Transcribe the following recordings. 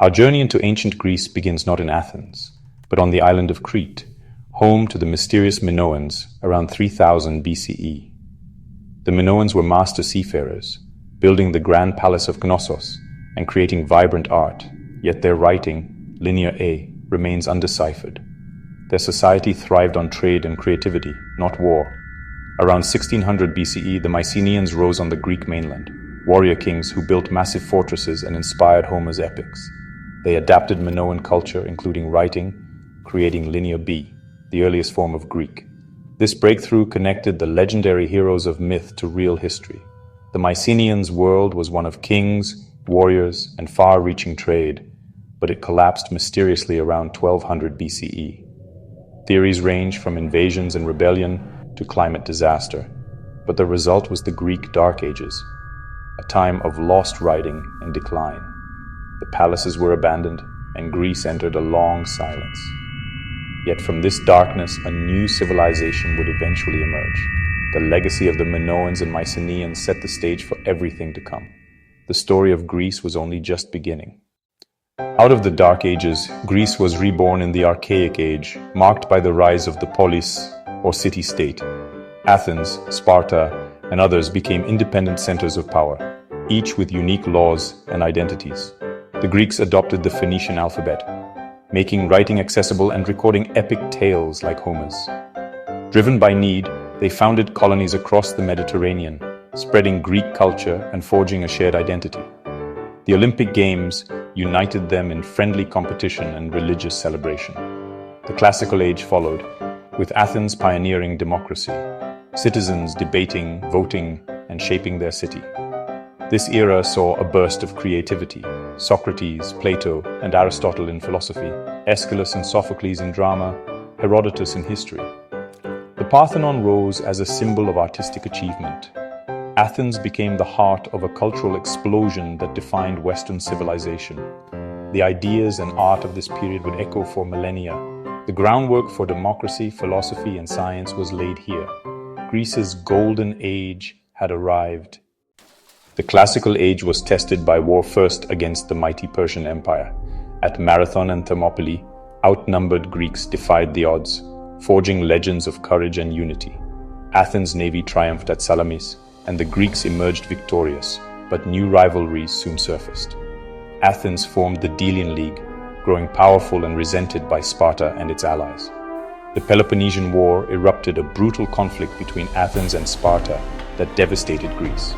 Our journey into ancient Greece begins not in Athens, but on the island of Crete, home to the mysterious Minoans around 3000 BCE. The Minoans were master seafarers, building the grand palace of Knossos and creating vibrant art, yet their writing, Linear A, remains undeciphered. Their society thrived on trade and creativity, not war. Around 1600 BCE, the Mycenaeans rose on the Greek mainland, warrior kings who built massive fortresses and inspired Homer's epics. They adapted Minoan culture, including writing, creating Linear B, the earliest form of Greek. This breakthrough connected the legendary heroes of myth to real history. The Mycenaeans' world was one of kings, warriors, and far-reaching trade, but it collapsed mysteriously around 1200 BCE. Theories range from invasions and rebellion to climate disaster, but the result was the Greek Dark Ages, a time of lost writing and decline. The palaces were abandoned, and Greece entered a long silence. Yet from this darkness, a new civilization would eventually emerge. The legacy of the Minoans and Mycenaeans set the stage for everything to come. The story of Greece was only just beginning. Out of the Dark Ages, Greece was reborn in the Archaic Age, marked by the rise of the polis, or city-state. Athens, Sparta, and others became independent centers of power, each with unique laws and identities. The Greeks adopted the Phoenician alphabet, making writing accessible and recording epic tales like Homer's. Driven by need, they founded colonies across the Mediterranean, spreading Greek culture and forging a shared identity. The Olympic Games united them in friendly competition and religious celebration. The Classical Age followed, with Athens pioneering democracy, citizens debating, voting, and shaping their city. This era saw a burst of creativity: Socrates, Plato, and Aristotle in philosophy, Aeschylus and Sophocles in drama, Herodotus in history. The Parthenon rose as a symbol of artistic achievement. Athens became the heart of a cultural explosion that defined Western civilization. The ideas and art of this period would echo for millennia. The groundwork for democracy, philosophy, and science was laid here. Greece's golden age had arrived. The Classical Age was tested by war, first against the mighty Persian Empire. At Marathon and Thermopylae, outnumbered Greeks defied the odds, forging legends of courage and unity. Athens' navy triumphed at Salamis, and the Greeks emerged victorious, but new rivalries soon surfaced. Athens formed the Delian League, growing powerful and resented by Sparta and its allies. The Peloponnesian War erupted, a brutal conflict between Athens and Sparta that devastated Greece.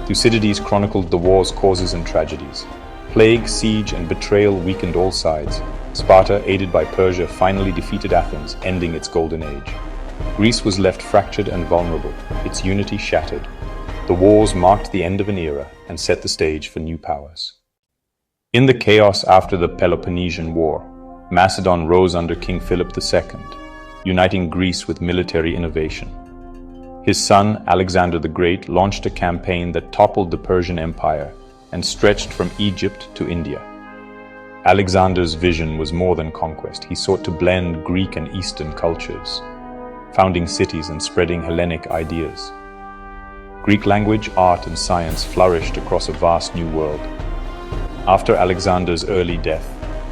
Thucydides chronicled the war's causes and tragedies. Plague, siege, and betrayal weakened all sides. Sparta, aided by Persia, finally defeated Athens, ending its golden age. Greece was left fractured and vulnerable, its unity shattered. The wars marked the end of an era and set the stage for new powers. In the chaos after the Peloponnesian War, Macedon rose under King Philip II, uniting Greece with military innovation. His son, Alexander the Great, launched a campaign that toppled the Persian Empire and stretched from Egypt to India. Alexander's vision was more than conquest. He sought to blend Greek and Eastern cultures, founding cities and spreading Hellenic ideas. Greek language, art, and science flourished across a vast new world. After Alexander's early death,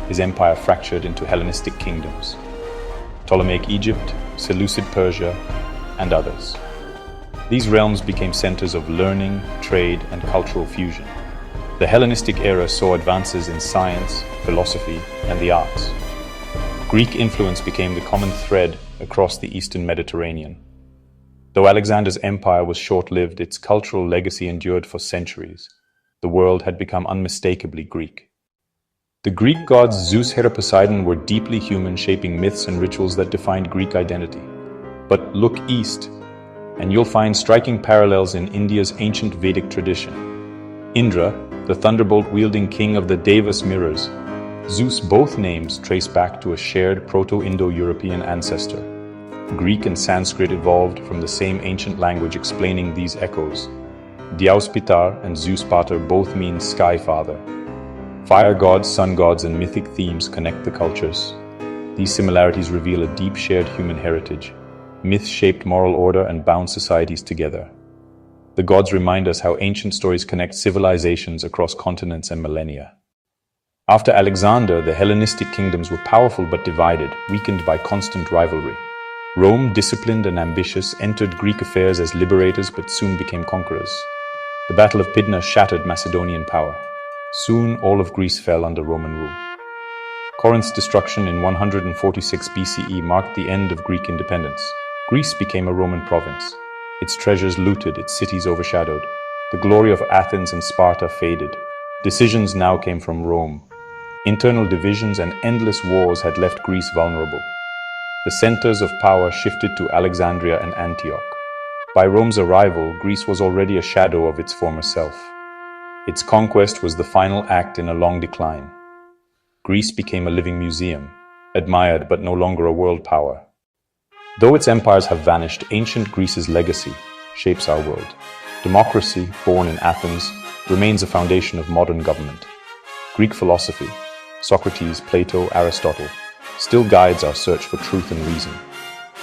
his empire fractured into Hellenistic kingdoms: Ptolemaic Egypt, Seleucid Persia, and others. These realms became centers of learning, trade, and cultural fusion. The Hellenistic era saw advances in science, philosophy, and the arts. Greek influence became the common thread across the Eastern Mediterranean. Though Alexander's empire was short-lived, its cultural legacy endured for centuries. The world had become unmistakably Greek. The Greek gods Zeus, Hera, Poseidon were deeply human, shaping myths and rituals that defined Greek identity. But look east, and you'll find striking parallels in India's ancient Vedic tradition. Indra, the thunderbolt-wielding king of the Devas mirrors, Zeus, both names trace back to a shared Proto-Indo-European ancestor. Greek and Sanskrit evolved from the same ancient language, explaining these echoes. Diaus Pitar and Zeus Pater both mean sky father. Fire gods, sun gods, and mythic themes connect the cultures. These similarities reveal a deep shared human heritage. Myths shaped moral order and bound societies together. The gods remind us how ancient stories connect civilizations across continents and millennia. After Alexander, the Hellenistic kingdoms were powerful but divided, weakened by constant rivalry. Rome, disciplined and ambitious, entered Greek affairs as liberators but soon became conquerors. The Battle of Pydna shattered Macedonian power. Soon, all of Greece fell under Roman rule. Corinth's destruction in 146 BCE marked the end of Greek independence. Greece became a Roman province. Its treasures looted, its cities overshadowed. The glory of Athens and Sparta faded. Decisions now came from Rome. Internal divisions and endless wars had left Greece vulnerable. The centers of power shifted to Alexandria and Antioch. By Rome's arrival, Greece was already a shadow of its former self. Its conquest was the final act in a long decline. Greece became a living museum, admired but no longer a world power. Though its empires have vanished, ancient Greece's legacy shapes our world. Democracy, born in Athens, remains a foundation of modern government. Greek philosophy, Socrates, Plato, Aristotle, still guides our search for truth and reason.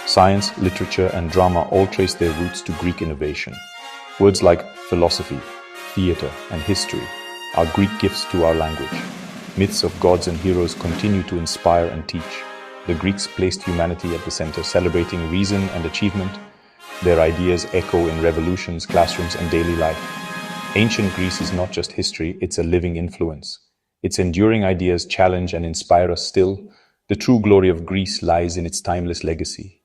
Science, literature, and drama all trace their roots to Greek innovation. Words like philosophy, theater, and history are Greek gifts to our language. Myths of gods and heroes continue to inspire and teach. The Greeks placed humanity at the center, celebrating reason and achievement. Their ideas echo in revolutions, classrooms, and daily life. Ancient Greece is not just history, it's a living influence. Its enduring ideas challenge and inspire us still. The true glory of Greece lies in its timeless legacy.